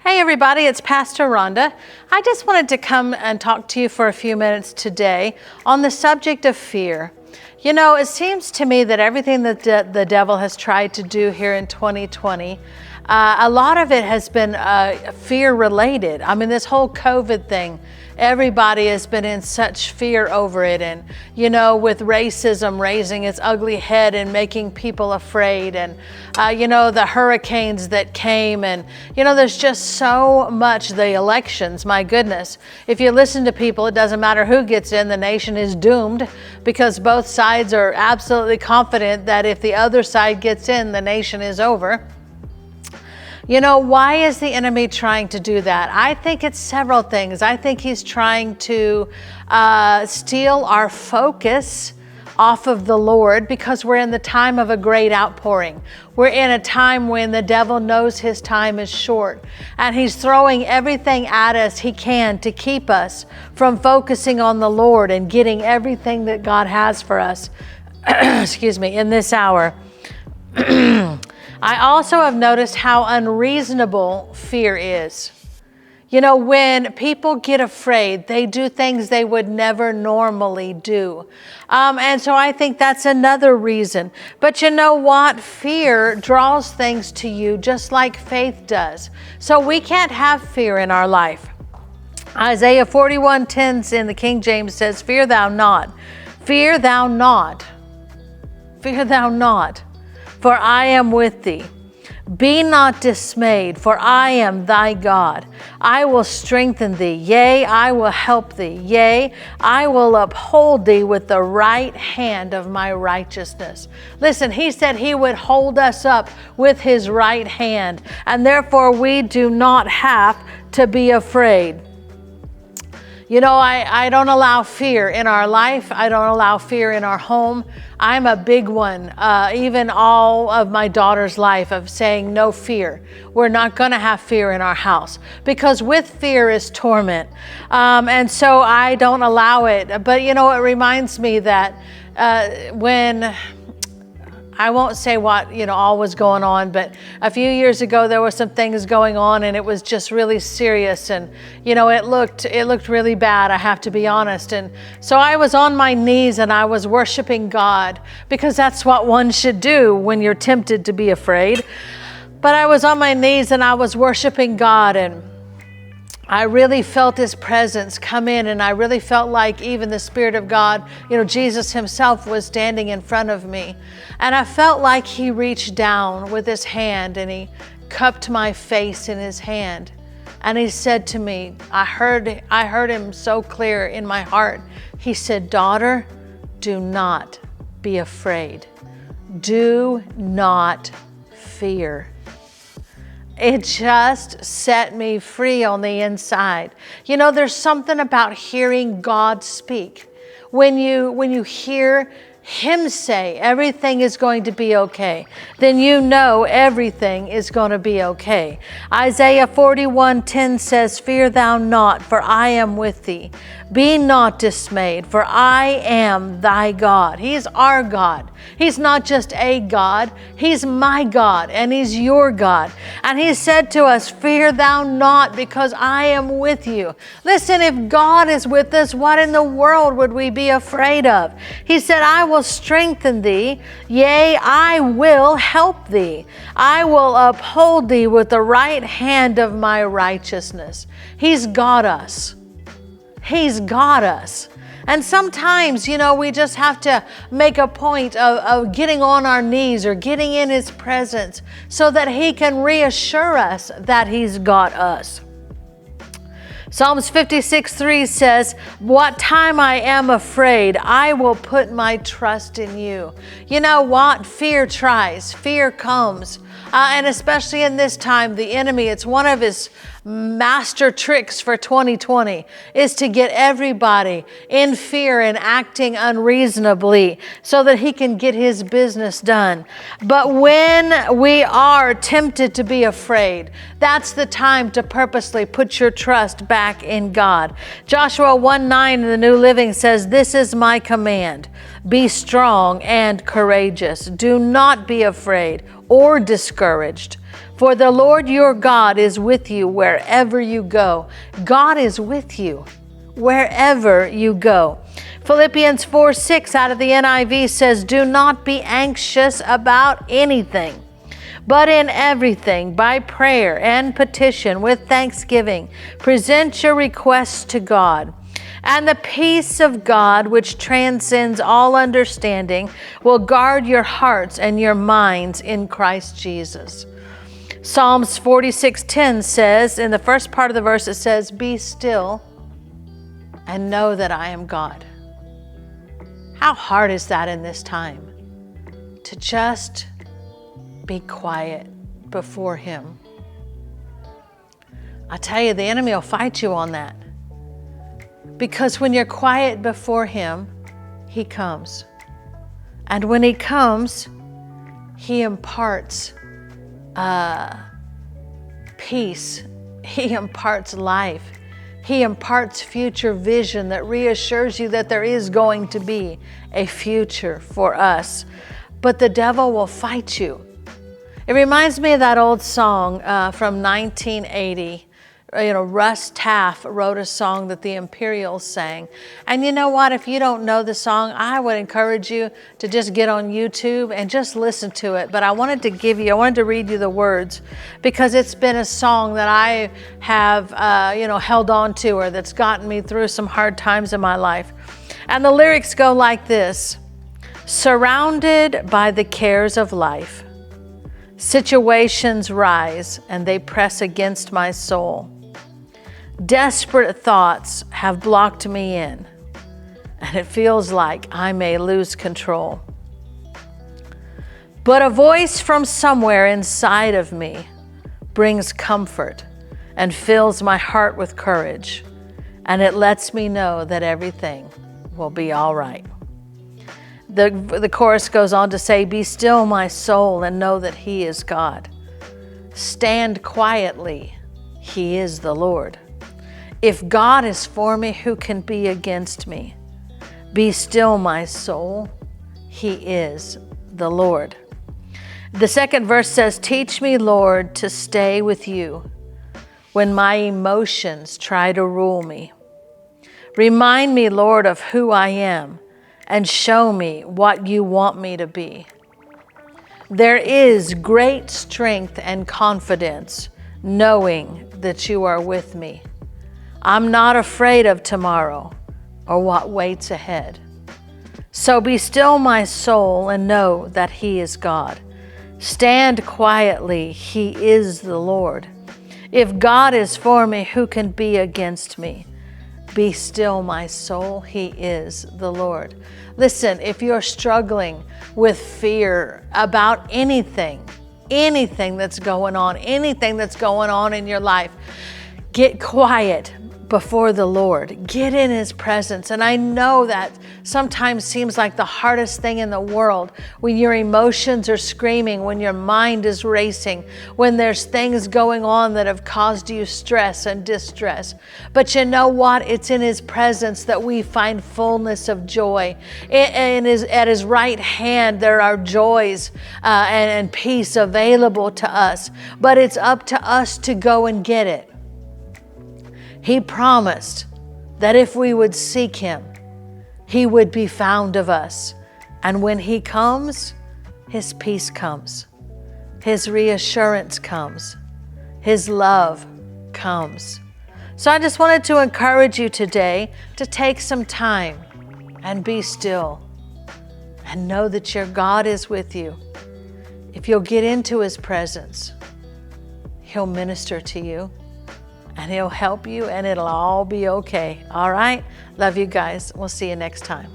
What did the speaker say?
Hey everybody, it's Pastor Rhonda. I just wanted to come and talk to you for a few minutes today on the subject of fear. You know, it seems to me that everything that the devil has tried to do here in 2020, a lot of it has been fear related. I mean, this whole COVID thing, everybody has been in such fear over it. And, you know, with racism raising its ugly head and making people afraid. And, you know, the hurricanes that came. And, you know, there's just so much. The elections, my goodness. If you listen to people, it doesn't matter who gets in, the nation is doomed because both sides are absolutely confident that if the other side gets in, the nation is over. You know, why is the enemy trying to do that? I think it's several things. I think he's trying to steal our focus off of the Lord because we're in the time of a great outpouring. We're in a time when the devil knows his time is short and he's throwing everything at us he can to keep us from focusing on the Lord and getting everything that God has for us, excuse me, in this hour. I also have noticed how unreasonable fear is. You know, when people get afraid, they do things they would never normally do. And so I think that's another reason. But you know what? Fear draws things to you just like faith does. So we can't have fear in our life. Isaiah 41:10 in the King James says, "Fear thou not, fear thou not, fear thou not. For I am with thee. Be not dismayed, for I am thy God. I will strengthen thee. Yea, I will help thee. Yea, I will uphold thee with the right hand of my righteousness." Listen, he said he would hold us up with his right hand, and therefore we do not have to be afraid. You know, I don't allow fear in our life. I don't allow fear in our home. I'm a big one, even all of my daughter's life, of saying no fear. We're not going to have fear in our house because with fear is torment. And so I don't allow it. But, you know, it reminds me that when... I won't say what, you know, all was going on, but a few years ago there were some things going on and it was just really serious and, you know, it looked really bad, I have to be honest. And so I was on my knees and I was worshiping God because that's what one should do when you're tempted to be afraid. But I was on my knees and I was worshiping God and I really felt his presence come in and I really felt like even the Spirit of God, you know, Jesus himself was standing in front of me. And I felt like he reached down with his hand and he cupped my face in his hand. And he said to me, I heard him so clear in my heart. He said, "Daughter, do not be afraid. Do not fear." It just set me free on the inside. You know, there's something about hearing God speak. When you hear him say everything is going to be okay, then you know everything is going to be okay. Isaiah 41:10 says, "Fear thou not, for I am with thee. Be not dismayed, for I am thy God." He's our God. He's not just a God. He's my God and he's your God. And he said to us, "Fear thou not, because I am with you." Listen, if God is with us, what in the world would we be afraid of? He said, "I will strengthen thee. Yea, I will help thee. I will uphold thee with the right hand of my righteousness." He's got us. He's got us. And sometimes, you know, we just have to make a point of getting on our knees or getting in his presence so that he can reassure us that he's got us. Psalms 56:3 says, "What time I am afraid, I will put my trust in you." You know what? Fear tries. Fear comes. And especially in this time, the enemy, it's one of his master tricks for 2020 is to get everybody in fear and acting unreasonably so that he can get his business done. But when we are tempted to be afraid, that's the time to purposely put your trust back in God. Joshua 1:9 in the New Living says, "This is my command. Be strong and courageous. Do not be afraid or discouraged, For the Lord your God is with you wherever you go. God is with you wherever you go. Philippians 4:6 out of the NIV says, do not be anxious about anything, but in everything, by prayer and petition, with thanksgiving, present your requests to God. And the peace of God, which transcends all understanding, will guard your hearts and your minds in Christ Jesus. Psalms 46:10 says, in the first part of the verse, it says, be still and know that I am God. How hard is that in this time? To just be quiet before Him. I tell you, the enemy will fight you on that. Because when you're quiet before Him, He comes. And when He comes, He imparts peace. He imparts life. He imparts future vision that reassures you that there is going to be a future for us. But the devil will fight you. It reminds me of that old song from 1980. Russ Taff wrote a song that the Imperials sang. And you know what? If you don't know the song, I would encourage you to just get on YouTube and just listen to it. But I wanted to read you the words because it's been a song that I have, held on to, or that's gotten me through some hard times in my life. And the lyrics go like this: surrounded by the cares of life, situations rise and they press against my soul. Desperate thoughts have blocked me in, and it feels like I may lose control. But a voice from somewhere inside of me brings comfort and fills my heart with courage, and it lets me know that everything will be all right. The chorus goes on to say, be still, my soul, and know that He is God. Stand quietly, He is the Lord. If God is for me, who can be against me? Be still, my soul, He is the Lord. The second verse says, teach me, Lord, to stay with you when my emotions try to rule me. Remind me, Lord, of who I am and show me what you want me to be. There is great strength and confidence knowing that you are with me. I'm not afraid of tomorrow or what waits ahead. So be still, my soul, and know that He is God. Stand quietly, He is the Lord. If God is for me, who can be against me? Be still, my soul, He is the Lord. Listen, if you're struggling with fear about anything that's going on in your life, get quiet before the Lord. Get in His presence. And I know that sometimes seems like the hardest thing in the world, when your emotions are screaming, when your mind is racing, when there's things going on that have caused you stress and distress. But you know what? It's in His presence that we find fullness of joy. At His right hand, there are joys and peace available to us. But it's up to us to go and get it. He promised that if we would seek Him, He would be found of us. And when He comes, His peace comes. His reassurance comes. His love comes. So I just wanted to encourage you today to take some time and be still and know that your God is with you. If you'll get into His presence, He'll minister to you. And He'll help you, and it'll all be okay. All right? Love you guys. We'll see you next time.